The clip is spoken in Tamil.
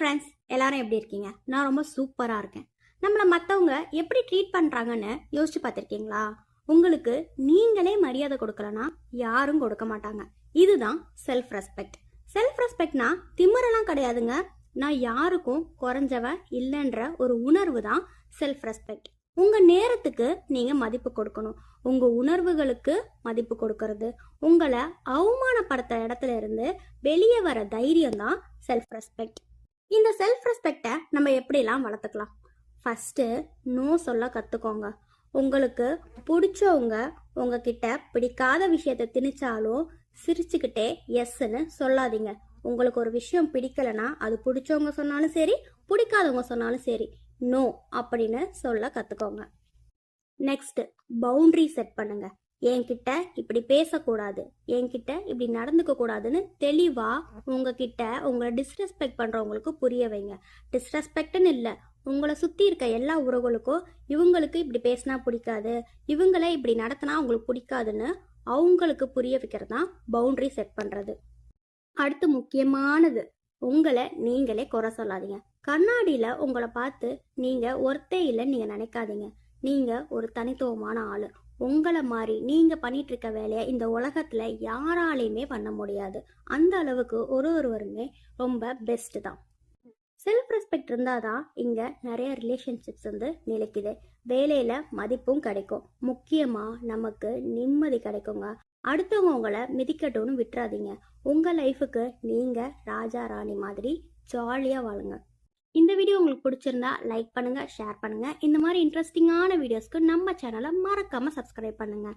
ஃப்ரெண்ட்ஸ், எல்லாரும் எப்படி இருக்கீங்க? நான் ரொம்ப சூப்பராக இருக்கேன். நம்மளை மற்றவங்க எப்படி ட்ரீட் பண்ணுறாங்கன்னு யோசிச்சு பார்த்துருக்கீங்களா? உங்களுக்கு நீங்களே மரியாதை கொடுக்கலனா யாரும் கொடுக்க மாட்டாங்க. இதுதான் செல்ஃப் ரெஸ்பெக்ட். செல்ஃப் ரெஸ்பெக்ட்னா திமிரெல்லாம் கிடையாதுங்க. நான் யாருக்கும் குறைஞ்சவ இல்லைன்ற ஒரு உணர்வு தான் செல்ஃப் ரெஸ்பெக்ட். உங்கள் நேரத்துக்கு நீங்கள் மதிப்பு கொடுக்கணும். உங்கள் உணர்வுகளுக்கு மதிப்பு கொடுக்கறது, உங்களை அவமானப்படுத்துகிற இடத்துல இருந்து வெளியே வர தைரியம் தான் செல்ஃப் ரெஸ்பெக்ட். இந்த செல்ஃப் ரெஸ்பெக்டை நம்ம எப்படிலாம் வளர்த்துக்கலாம்? ஃபஸ்ட்டு நோ சொல்ல கற்றுக்கோங்க. உங்களுக்கு பிடிச்சவங்க உங்ககிட்ட பிடிக்காத விஷயத்தை திணிச்சாலும் சிரிச்சுக்கிட்டே எஸ்ன்னு சொல்லாதீங்க. உங்களுக்கு ஒரு விஷயம் பிடிக்கலைன்னா அது பிடிச்சவங்க சொன்னாலும் சரி, பிடிக்காதவங்க சொன்னாலும் சரி, நோ அப்படின்னு சொல்ல கற்றுக்கோங்க. நெக்ஸ்ட், பவுண்டரி செட் பண்ணுங்க. என்கிட்ட இப்படி பேசக்கூடாது, என்கிட்ட இப்படி நடந்துக்க கூடாதுன்னு தெளிவா உங்ககிட்ட உங்களை டிஸ்ரெஸ்பெக்ட் பண்றவங்களுக்கு புரிய வைங்க. டிஸ்ரெஸ்பெக்ட்னு இல்லை, உங்களை சுத்தி இருக்க எல்லா உறவுகளுக்கும் இவங்களுக்கு இப்படி பேசினா பிடிக்காது, இவங்களை இப்படி நடத்தினா அவங்களுக்கு பிடிக்காதுன்னு அவங்களுக்கு புரிய வைக்கிறது தான் பவுண்டரி செட் பண்றது. அடுத்து முக்கியமானது, உங்களை நீங்களே குறை சொல்லாதீங்க. கண்ணாடியில உங்களை பார்த்து நீங்க ஒருத்தே இல்லைன்னு நீங்க நினைக்காதீங்க. நீங்க ஒரு தனித்துவமான ஆளு. உங்களை மாதிரி நீங்க பண்ணிட்டு இருக்க வேலையை இந்த உலகத்துல யாராலையுமே பண்ண முடியாது. அந்த அளவுக்கு ஒருவருமே ரொம்ப பெஸ்ட் தான். செல்ஃப் ரெஸ்பெக்ட் இருந்தாதான் இங்க நிறைய ரிலேஷன்ஷிப்ஸ் நிலைக்குது. வேலையில மதிப்பும் கிடைக்கும். முக்கியமா நமக்கு நிம்மதி கிடைக்குங்க. அடுத்தவங்க உங்களை மிதிக்கட்டும்னு விட்டுறாதீங்க. உங்க லைஃபுக்கு நீங்க ராஜா ராணி மாதிரி ஜாலியா வாழுங்க. இந்த வீடியோ உங்களுக்கு பிடிச்சிருந்தா லைக் பண்ணுங்க, ஷேர் பண்ணுங்க. இந்த மாதிரி இன்ட்ரெஸ்டிங்கான வீடியோஸ்க்கு நம்ம சேனலை மறக்காம சப்ஸ்கிரைப் பண்ணுங்க.